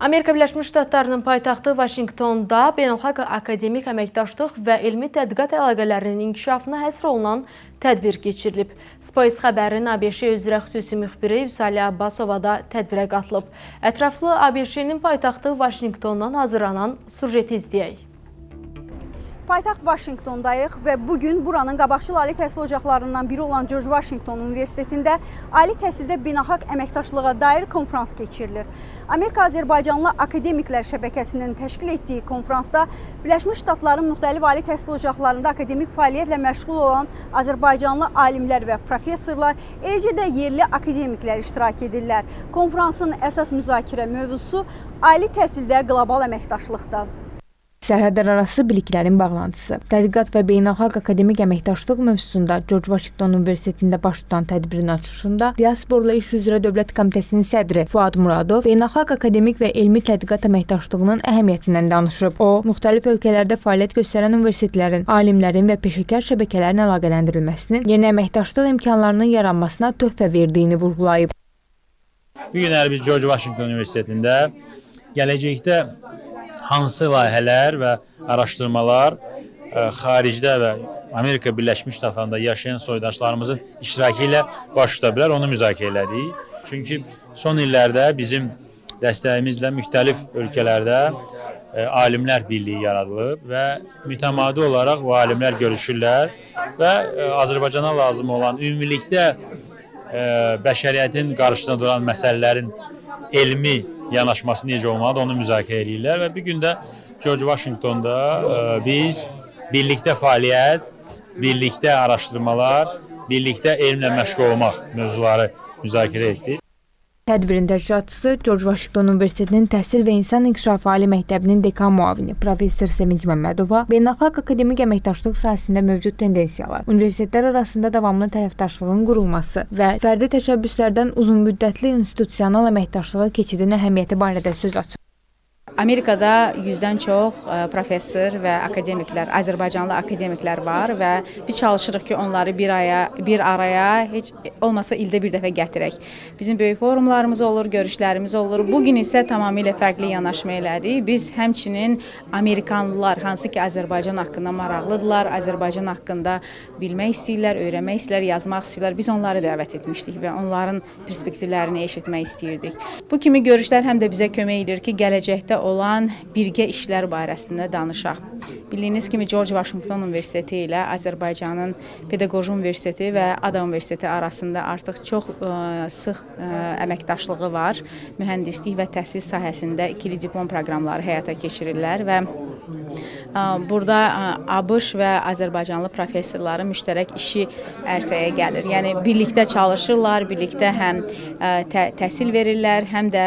Amerika Birləşmiş Ştatlarının paytaxtı Vaşinqtonda beynəlxalq akademik əməkdaşlıq və elmi tədqiqat əlaqələrinin inkişafına həsr olunan tədbir keçirilib. Space xəbərin ABŞ üzrə xüsusi müxbiri Vüsaliyə Abbasova da tədbirə qatılıb. Ətraflı ABŞ-nin paytaxtı Vaşinqtondan hazırlanan süjeti izləyək. Paytaxt Vaşinqtondayıq və bugün buranın qabaqcıl ali təhsil ocaqlarından biri olan George Washington Universitetində ali təhsildə beynəlxalq əməkdaşlığa dair konfrans keçirilir. Amerika-Azərbaycanlı Akademiklər şəbəkəsinin təşkil etdiyi konfransda Birləşmiş Ştatların müxtəlif ali təhsil ocaqlarında akademik fəaliyyətlə məşğul olan Azərbaycanlı alimlər və professorlar, eləcə də yerli akademiklər iştirak edirlər. Konfransın əsas müzakirə mövzusu ali təhsildə qlobal əməkdaşlıqdır. Sərhədlərarası biliklərin bağlantısı, tədqiqat və beynəlxalq akademik əməkdaşlıq mövzusunda George Washington Universitetində baş tutan tədbirin açılışında Diasporla İş üzrə Dövlət Komitəsinin sədri Fuad Muradov beynəlxalq akademik və elmi tədqiqat əməkdaşlığının əhəmiyyətindən danışıb. O, müxtəlif ölkələrdə fəaliyyət göstərən universitetlərin, alimlərin və peşəkar şəbəkələrin əlaqələndirilməsinin, yeni əməkdaşlıq imkanlarının yaranmasına töhfə verdiyini vurğulayıb. Bu günlər biz George Washington Universitetində gələcəkdə hansı layihələr və araşdırmalar xaricdə və Amerika Birləşmiş Ştatlarında yaşayan soydaşlarımızın iştirakı ilə baş tuta bilər, onu müzakirə elədik. Çünki son illərdə bizim dəstəyimizlə müxtəlif ölkələrdə alimlər birliyi yaradılıb və mütəmadi olaraq bu alimlər görüşürlər və Azərbaycana lazım olan ümumilikdə bəşəriyyətin qarşısında duran məsələlərin elmi yanaşması necə olmalıdır, onu müzakirə edirlər və bir gün də George Washingtonda biz birlikdə fəaliyyət, birlikdə araşdırmalar, birlikdə elmlə məşğul olmaq mövzuları müzakirə etdik. Tədbirin təşkilatçısı George Washington Universitetinin Təhsil və İnsan İnkişafı Ali Məktəbinin dekan müavini Professor Sevinc Məmmədova beynəlxalq akademik əməkdaşlıq sahəsində mövcud tendensiyalar, universitetlər arasında davamlı tərəfdaşlığın qurulması və fərdi təşəbbüslərdən uzunmüddətli institusional əməkdaşlığa keçidin əhəmiyyəti barədə söz açıb. Amerikada 100-dən çox professor və akademiklər, Azərbaycanlı akademiklər var və biz çalışırıq ki, onları bir araya heç olmasa ildə bir dəfə gətirək. Bizim böyük forumlarımız olur, görüşlərimiz olur. Bugün isə tamamilə fərqli yanaşma elədik. Biz həmçinin Amerikanlılar, hansı ki Azərbaycan haqqında maraqlıdırlar, Azərbaycan haqqında bilmək istəyirlər, öyrənmək istəyirlər, yazmaq istəyirlər. Biz onları dəvət etmişdik və onların perspektivlərini eşitmək istəyirdik. Bu kimi görüşlər həm də bizə kömək edir ki, gələcəkdə olan birgə işlər barəsində danışaq. Bildiyiniz kimi George Washington Universiteti ilə Azərbaycanın Pedaqoji Universiteti və ADA Universiteti arasında artıq çox sıx əməkdaşlığı var. Mühəndislik və təhsil sahəsində ikili diplom proqramları həyata keçirirlər və burada ABŞ və Azərbaycanlı professorların müştərək işi ərsəyə gəlir. Yəni birlikdə çalışırlar, birlikdə həm təhsil verirlər, həm də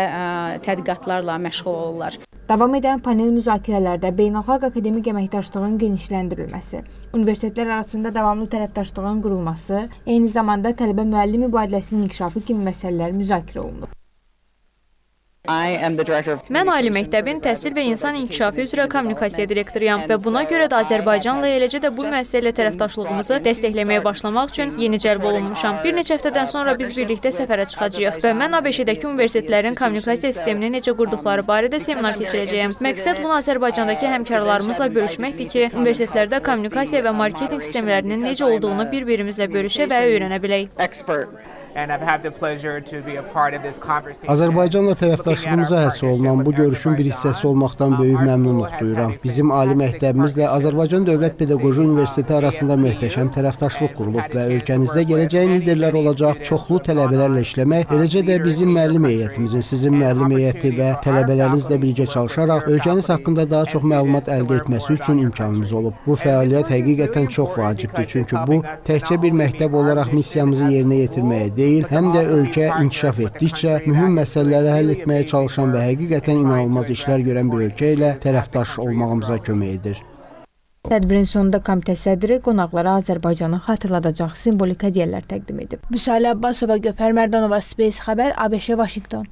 tədqiqatlarla məşğul olurlar. Davam edən panel müzakirələrdə beynəlxalq akademik əməkdaşlığın genişləndirilməsi, universitetlər arasında davamlı tərəfdaşlığın qurulması, eyni zamanda tələbə-müəllim mübadiləsinin inkişafı kimi məsələlər müzakirə olunub. Mən Ali Məktəbin Təhsil və İnsan İnkişafı üzrə kommunikasiya direktoruyam və buna görə də Azərbaycanla eləcə də bu müəssisə ilə tərəfdaşlığımızı dəstəkləməyə başlamaq üçün yeni cəlb olunmuşam. Bir neçə həftədən sonra biz birlikdə səfərə çıxacağıq və mən ABŞ-dəki universitetlərin kommunikasiya sistemini necə qurduqları barədə seminar keçirəcəyəm. Məqsəd bunu Azərbaycandakı həmkarlarımızla bölüşməkdir ki, universitetlərdə kommunikasiya və marketinq sistemlərinin necə olduğunu bir-birimizlə bölüşə və öyrənə bilək. Azərbaycanla tərəfdaşlığımıza həsr olunan bu görüşün bir hissəsi olmaqdan böyük məmnunluq duyuram. Bizim ali məktəbimizlə Azərbaycan Dövlət Pedaqoji Universiteti arasında möhtəşəm tərəfdaşlıq qurulub və ölkənizdə gələcəyin liderlər olacaq çoxlu tələbələrlə işləmək, eləcə də bizim müəllim heyətimizin, sizin müəllim heyəti və tələbələrinizlə birgə çalışaraq ölkəniz haqqında daha çox məlumat əldə etməsi üçün imkanımız olub. Bu fəaliyyət həqiqətən çox vacibdir, çünki bu təkcə bir məktəb olaraq missiyamızı yerinə yetirməyə deyil, həm də ölkə inkişaf etdikcə mühüm məsələləri həll etməyə çalışan və həqiqətən inanılmaz işlər görən bir ölkə ilə tərəfdaş olmağımıza kömək edir. Tədbirin sonunda komitə sədri qonaqlara Azərbaycanı xatırladacaq simvolik hədiyyələr təqdim edib. Vüsaliyə Abbasova, Gövhər Mərdanova, Space xəbər, ABŞ, Vaşinqton.